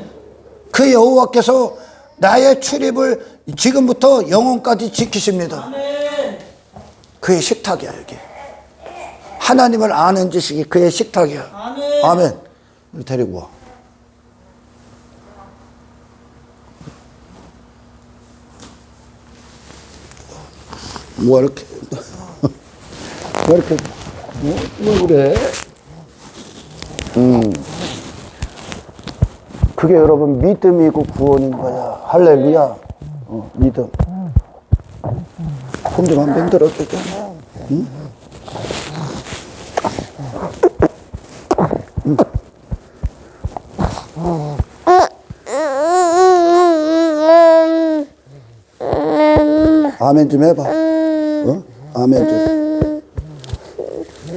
그 여호와께서 나의 출입을 지금부터 영혼까지 지키십니다. 아멘. 그의 식탁이야, 여기. 하나님을 아는 지식이 그의 식탁이야. 아멘. 아멘. 데리고 와. 뭐 이렇게 왜 이렇게 뭐 그래? 그게 여러분 믿음이고 구원인 거야. 할렐루야. 믿음. 손 좀 한 번 들어줘. 응? 아멘 좀 해봐. 아멘 좀.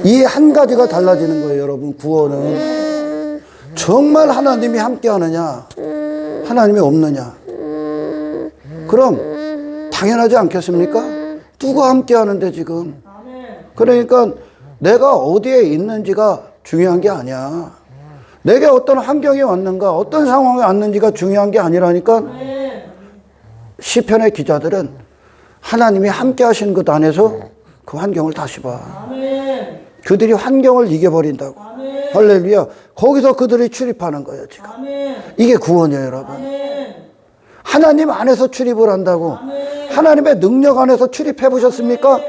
이 한 가지가 달라지는 거예요, 여러분. 구원은 정말 하나님이 함께 하느냐, 하나님이 없느냐. 그럼 당연하지 않겠습니까? 누가 함께 하는데 지금. 아멘. 그러니까 내가 어디에 있는지가 중요한 게 아니야. 내게 어떤 환경이 왔는가, 어떤 상황이 왔는지가 중요한 게 아니라니까. 아멘. 시편의 기자들은 하나님이 함께 하시는 것 안에서 그 환경을 다시 봐. 아멘. 그들이 환경을 이겨버린다고. 아멘. 할렐루야. 거기서 그들이 출입하는 거예요, 지금. 아멘. 이게 구원이에요, 여러분. 아멘. 하나님 안에서 출입을 한다고. 아멘. 하나님의 능력 안에서 출입해 보셨습니까?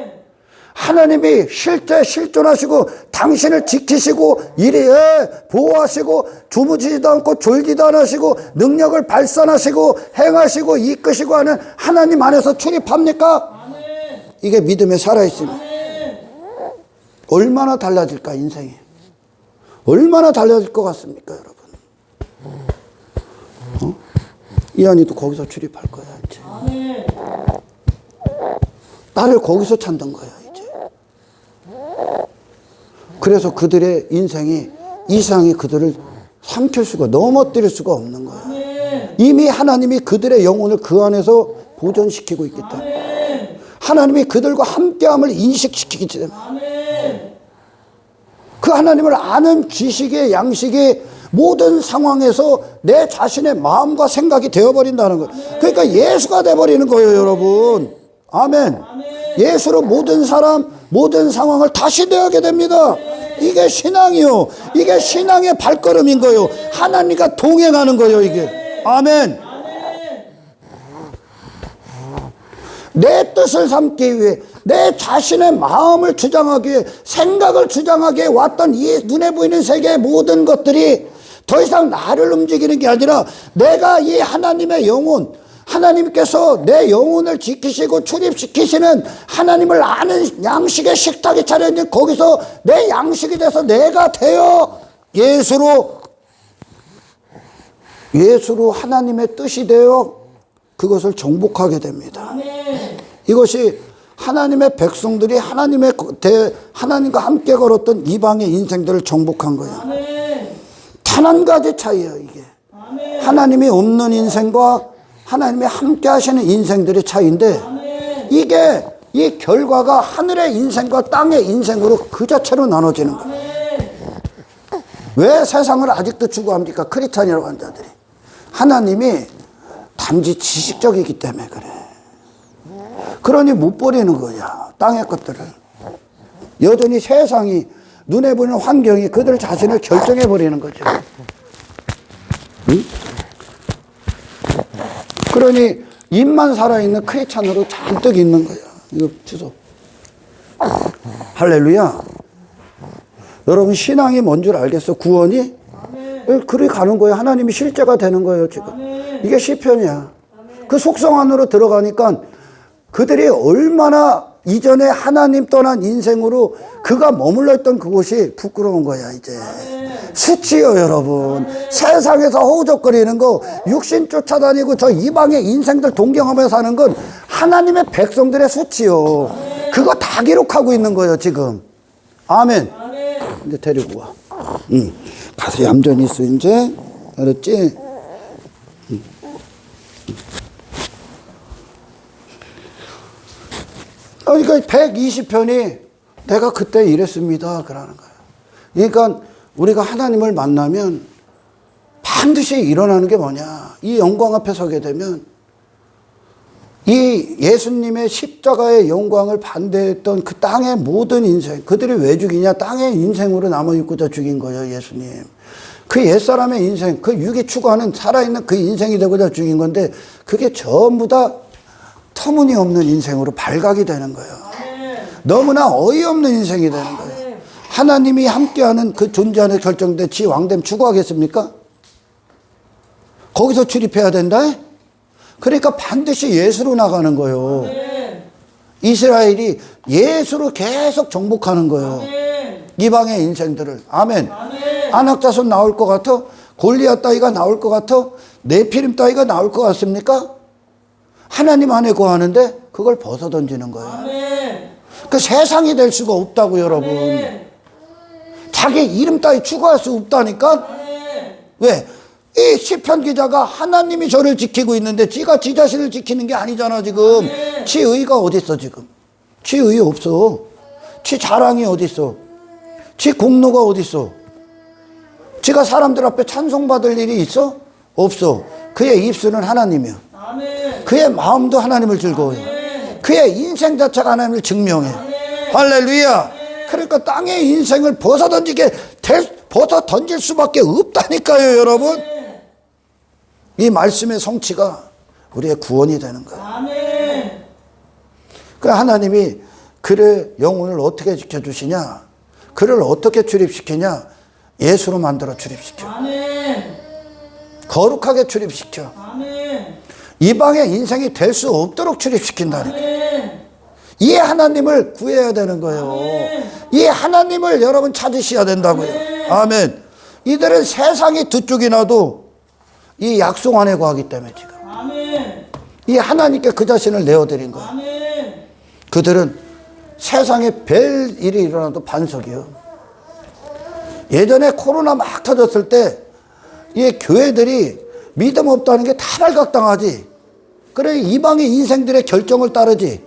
하나님이 실제 실존하시고 당신을 지키시고 이리에 보호하시고 주무시지도 않고 졸지도 않으시고 능력을 발산하시고 행하시고 이끄시고 하는 하나님 안에서 출입합니까? 아멘. 이게 믿음에 살아있습니다. 아멘. 얼마나 달라질까, 인생이. 얼마나 달라질 것 같습니까, 여러분? 이한이도 거기서 출입할 거야, 이제. 아멘. 나를 거기서 찾는 거야, 이제. 그래서 그들의 인생이, 이상이 그들을 삼킬 수가, 넘어뜨릴 수가 없는 거야. 아멘. 이미 하나님이 그들의 영혼을 그 안에서 보존시키고 있기 때문에. 아멘. 하나님이 그들과 함께함을 인식시키기 때문에. 아멘. 그 하나님을 아는 지식의 양식이 모든 상황에서 내 자신의 마음과 생각이 되어버린다는 거예요. 그러니까 예수가 돼버리는 거예요, 여러분. 아멘. 예수로 모든 사람, 모든 상황을 다시 대하게 됩니다. 이게 신앙이요. 이게 신앙의 발걸음인 거예요. 하나님과 동행하는 거예요, 이게. 아멘. 내 뜻을 삼기 위해, 내 자신의 마음을 주장하기 위해, 생각을 주장하기 위해 왔던 이 눈에 보이는 세계의 모든 것들이 더 이상 나를 움직이는 게 아니라 내가 이 하나님의 영혼, 하나님께서 내 영혼을 지키시고 출입시키시는 하나님을 아는 양식의 식탁이 차려있는 거기서 내 양식이 돼서 내가 되어 예수로 하나님의 뜻이 되어 그것을 정복하게 됩니다. 아멘. 이것이 하나님의 백성들이 하나님과 함께 걸었던 이방의 인생들을 정복한 거예요. 아멘. 단 한 가지 차이예요, 이게. 아멘. 하나님이 없는 인생과 하나님이 함께 하시는 인생들의 차이인데, 아멘. 이게 이 결과가 하늘의 인생과 땅의 인생으로 그 자체로 나눠지는 거예요. 아멘. 왜 세상을 아직도 추구합니까? 크리스찬이라고 하는 자들이. 하나님이 단지 지식적이기 때문에 그래. 그러니 못 버리는 거야, 땅의 것들을. 여전히 세상이, 눈에 보이는 환경이 그들 자신을 결정해 버리는 거죠. 응? 그러니 입만 살아있는 크리스찬으로 잔뜩 있는 거야. 이거 주소. 할렐루야. 여러분, 신앙이 뭔 줄 알겠어? 구원이? 그리 가는 거예요. 하나님이 실제가 되는 거예요, 지금. 이게 시편이야. 그 속성 안으로 들어가니까 그들이 얼마나 이전에 하나님 떠난 인생으로 그가 머물러 있던 그곳이 부끄러운 거야, 이제. 수치요, 여러분. 세상에서 허우적거리는 거, 육신 쫓아다니고 저 이방의 인생들 동경하며 사는 건 하나님의 백성들의 수치요. 그거 다 기록하고 있는 거예요, 지금. 아멘. 이제 데리고 와. 가서 얌전히 있어, 이제. 알았지? 그러니까 120편이 내가 그때 이랬습니다. 그러는 거예요. 그러니까 우리가 하나님을 만나면 반드시 일어나는 게 뭐냐. 이 영광 앞에 서게 되면 이 예수님의 십자가의 영광을 반대했던 그 땅의 모든 인생, 그들이 왜 죽이냐? 땅의 인생으로 남아있고자 죽인 거예요, 예수님. 그 옛사람의 인생, 그 육이 추구하는 살아있는 그 인생이 되고자 죽인 건데 그게 전부 다 터무니없는 인생으로 발각이 되는 거예요. 너무나 어이없는 인생이 되는 거예요. 하나님이 함께하는 그 존재 안에 결정된 지 왕됨 추구하겠습니까? 거기서 출입해야 된다? 그러니까 반드시 예수로 나가는 거예요. 이스라엘이 예수로 계속 정복하는 거예요. 이방의 인생들을. 아멘. 안악자손 나올 것 같아? 골리앗 따위가 나올 것 같아? 네피림 따위가 나올 것 같습니까? 하나님 안에 거하는데 그걸 벗어 던지는 거예요. 그 세상이 될 수가 없다고, 여러분. 자기 이름 따위 추구할 수 없다니까? 왜? 이 시편 기자가 하나님이 저를 지키고 있는데 지가 지 자신을 지키는 게 아니잖아, 지금. 지 의가 어디 있어, 지금? 지 의 없어. 지 자랑이 어디 있어? 지 공로가 어디 있어? 지가 사람들 앞에 찬송받을 일이 있어? 없어. 그의 입술은 하나님이요. 아멘. 그의 마음도 하나님을 즐거워요. 그의 인생 자체가 하나님을 증명해. 할렐루야. 그러니까 땅의 인생을 벗어 던질 수밖에 없다니까요, 여러분. 이 말씀의 성취가 우리의 구원이 되는 거예요. 아멘. 그 하나님이 그의 영혼을 어떻게 지켜주시냐? 그를 어떻게 출입시키냐? 예수로 만들어 출입시켜. 아멘. 거룩하게 출입시켜. 아멘. 이방의 인생이 될 수 없도록 출입시킨다니까. 아멘. 이 하나님을 구해야 되는 거예요. 아멘. 이 하나님을 여러분 찾으셔야 된다고요. 아멘. 이들은 세상이 두 쪽이 나도 이 약속 안에 거하기 때문에 지금 아멘. 이 하나님께 그 자신을 내어드린 거예요. 아멘. 그들은 세상에 별 일이 일어나도 반석이요. 예전에 코로나 막 터졌을 때 이 교회들이 믿음 없다는 게 다 발각당하지. 그래 이방의 인생들의 결정을 따르지.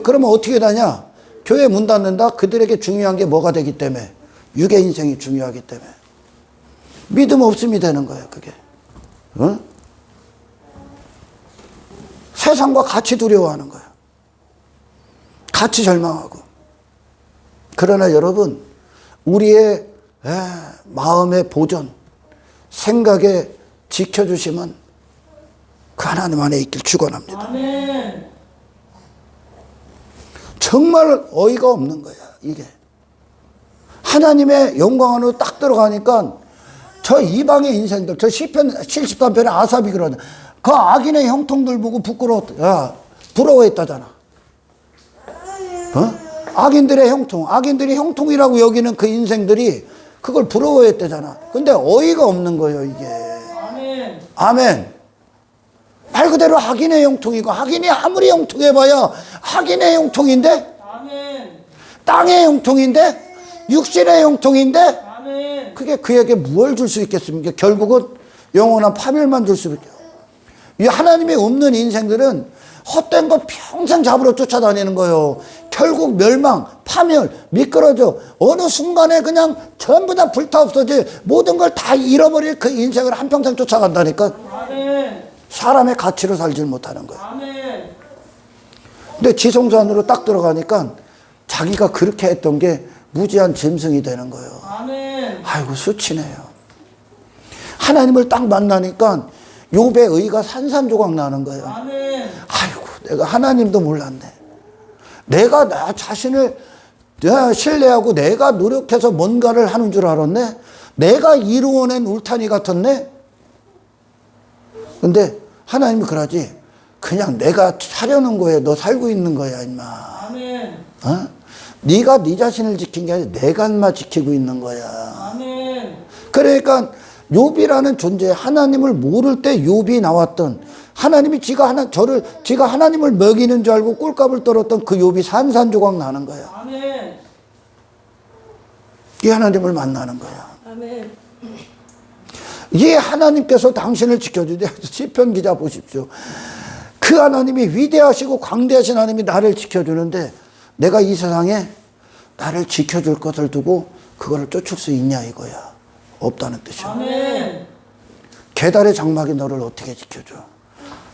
그러면 어떻게 되냐? 교회 문 닫는다? 그들에게 중요한 게 뭐가 되기 때문에? 육의 인생이 중요하기 때문에. 믿음 없음이 되는 거예요, 그게. 어? 세상과 같이 두려워하는 거예요. 같이 절망하고. 그러나 여러분, 우리의 마음의 보존, 생각에 지켜주시면 그 하나님 안에 있길 축원합니다. 아멘. 정말 어이가 없는 거야, 이게. 하나님의 영광 안으로 딱 들어가니까 저 이방의 인생들, 저 시편 73편의 아삽이 그러네. 그 악인의 형통들 보고 부러워했다잖아. 어? 악인들의 형통, 악인들이 형통이라고 여기는 그 인생들이 그걸 부러워했대잖아. 근데 어이가 없는 거예요, 이게. 아멘. 아멘. 말 그대로 악인의 형통이고, 악인이 아무리 형통해봐야 악인의 형통인데, 아멘. 땅의 형통인데, 육신의 형통인데, 아멘. 그게 그에게 무엇을 줄 수 있겠습니까? 결국은 영원한 파멸만 줄 수 있겠죠. 이 하나님이 없는 인생들은 헛된 거 평생 잡으러 쫓아다니는 거예요. 결국 멸망, 파멸, 미끄러져. 어느 순간에 그냥 전부 다 불타없어지 모든 걸 다 잃어버릴 그 인생을 한평생 쫓아간다니까. 아멘. 사람의 가치로 살질 못하는 거예요. 아멘. 근데 지성소 안으로 딱 들어가니까 자기가 그렇게 했던 게 무지한 짐승이 되는 거예요. 아멘. 아이고 수치네요. 하나님을 딱 만나니까 욥의 의가 산산조각 나는 거예요. 아멘. 아이고 내가 하나님도 몰랐네. 내가 나 자신을 신뢰하고 내가 노력해서 뭔가를 하는 줄 알았네. 내가 이루어낸 울타리 같았네. 근데 하나님이 그러지. 그냥 내가 차려놓은 거에 너 살고 있는 거야 임마. 아멘. 어? 네가 네 자신을 지킨 게 아니라 내가 인마 지키고 있는 거야. 아멘. 그러니까 욥이라는 존재, 하나님을 모를 때 욥이 나왔던, 하나님이 지가 하나님을 먹이는 줄 알고 꼴값을 떨었던 그 욥이 산산조각 나는 거야. 아멘. 이 하나님을 만나는 거야. 아멘. 이 하나님께서 당신을 지켜주지. 시편 기자 보십시오. 그 하나님이 위대하시고 광대하신 하나님이 나를 지켜주는데 내가 이 세상에 나를 지켜줄 것을 두고 그거를 쫓을 수 있냐 이거야. 없다는 뜻이야. 아멘. 계달의 장막이 너를 어떻게 지켜줘?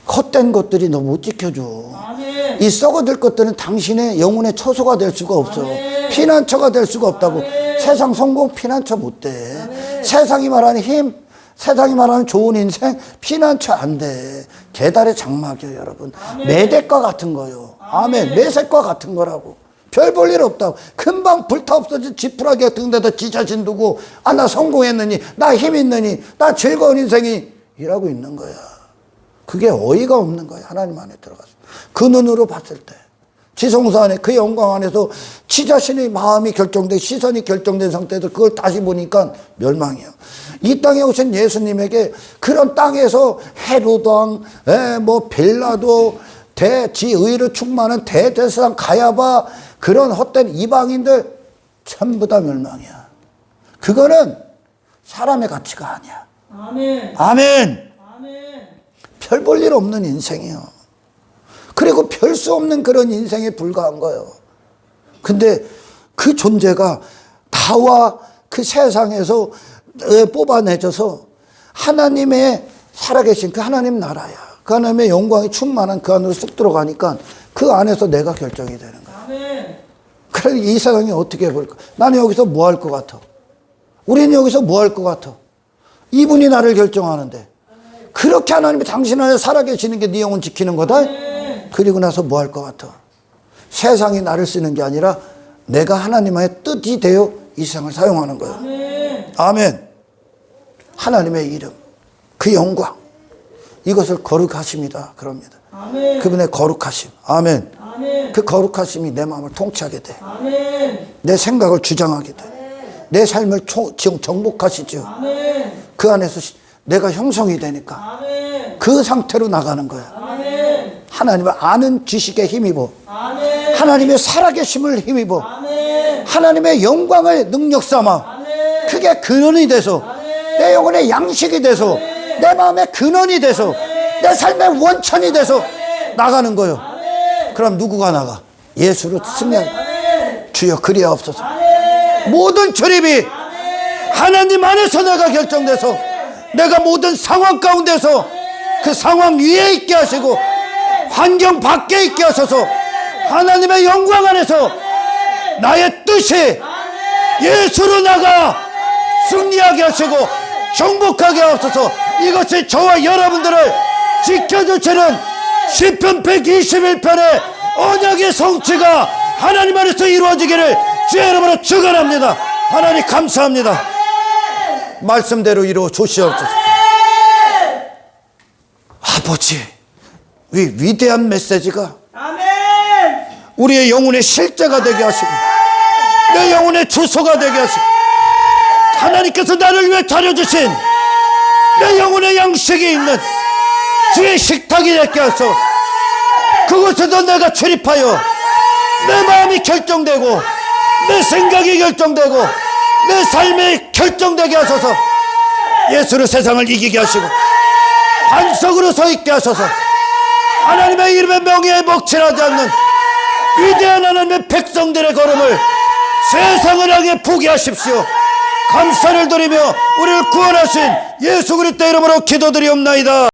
헛된 것들이 너 못 지켜줘. 아멘. 이 썩어질 것들은 당신의 영혼의 처소가 될 수가 없어. 아멘. 피난처가 될 수가 없다고. 아멘. 세상 성공 피난처 못 돼. 아멘. 세상이 말하는 힘, 세상이 말하는 좋은 인생 피난처 안 돼. 계달의 장막이요 여러분. 아멘. 메대과 같은 거요. 아멘. 메색과 같은 거라고. 별 볼 일 없다고. 금방 불타 없어진 지푸라기 같은 데다 지 자신 두고 나 성공했느니 나 힘 있느니 나 즐거운 인생이 이라고 있는 거야. 그게 어이가 없는 거야. 하나님 안에 들어가서 그 눈으로 봤을 때 지성소 안에 그 영광 안에서 지 자신의 마음이 결정된 시선이 결정된 상태에서 그걸 다시 보니까 멸망이에요. 이 땅에 오신 예수님에게 그런 땅에서 헤로당 빌라도 대지의로 충만한 대제사장 가야바 그런 헛된 이방인들 전부 다 멸망이야. 그거는 사람의 가치가 아니야. 아멘. 아멘. 아멘. 별 볼 일 없는 인생이요. 그리고 별 수 없는 그런 인생에 불과한 거예요. 근데 그 존재가 나와 그 세상에서 뽑아내줘서 하나님의 살아계신 그 하나님 나라야. 그 하나님의 영광이 충만한 그 안으로 쑥 들어가니까 그 안에서 내가 결정이 되는 거야. 아멘. 그래, 이 세상이 어떻게 볼까? 나는 여기서 뭐 할 것 같아? 우리는 여기서 뭐 할 것 같아? 이분이 나를 결정하는데. 그렇게 하나님이 당신 안에 살아계시는 게 네 영혼 지키는 거다? 그리고 나서 뭐 할 것 같아? 세상이 나를 쓰는 게 아니라 내가 하나님의 뜻이 되어 이 세상을 사용하는 거예요. 아멘. 아멘. 하나님의 이름, 그 영광, 이것을 거룩하심이다 그럽니다. 아멘. 그분의 거룩하심. 아멘. 아멘. 그 거룩하심이 내 마음을 통치하게 돼. 아멘. 내 생각을 주장하게 돼. 내 삶을 정복하시죠. 아멘. 그 안에서 내가 형성이 되니까 아멘. 그 상태로 나가는 거야. 아멘. 하나님을 아는 지식에 힘입어. 아멘. 하나님의 살아계심을 힘입어. 아멘. 하나님의 영광을 능력 삼아. 아멘. 그게 근원이 돼서 내 영혼의 양식이 돼서 내 마음의 근원이 돼서 내 삶의 원천이 돼서 나가는 거예요. 그럼 누구가 나가? 예수로 승리하는 주여 그리하옵소서. 모든 출입이 하나님 안에서 내가 결정돼서 내가 모든 상황 가운데서 그 상황 위에 있게 하시고 환경 밖에 있게 하셔서 하나님의 영광 안에서 나의 뜻이 예수로 나가 승리하게 하시고 정복하게 하옵소서. 이것이 저와 여러분들을 지켜주시는 시편 121편의 언약의 성취가 하나님 안에서 이루어지기를 주의 이름으로 축원합니다. 하나님 감사합니다. 말씀대로 이루어 주시옵소서. 아버지, 이 위대한 메시지가 아멘. 우리의 영혼의 실제가 되게 하시고 내 영혼의 주소가 되게 하시고 하나님께서 나를 위해 차려주신 내 영혼의 양식이 있는 주의 식탁이 되게 하소. 그곳에도 내가 출입하여 내 마음이 결정되고 내 생각이 결정되고 내 삶이 결정되게 하소서. 예수로 세상을 이기게 하시고 반석으로 서 있게 하소서. 하나님의 이름의 명예에 먹칠하지 않는 위대한 하나님의 백성들의 걸음을 세상을 향해 보게 하십시오. 감사를 드리며 우리를 구원하신 예수 그리스도 이름으로 기도드리옵나이다.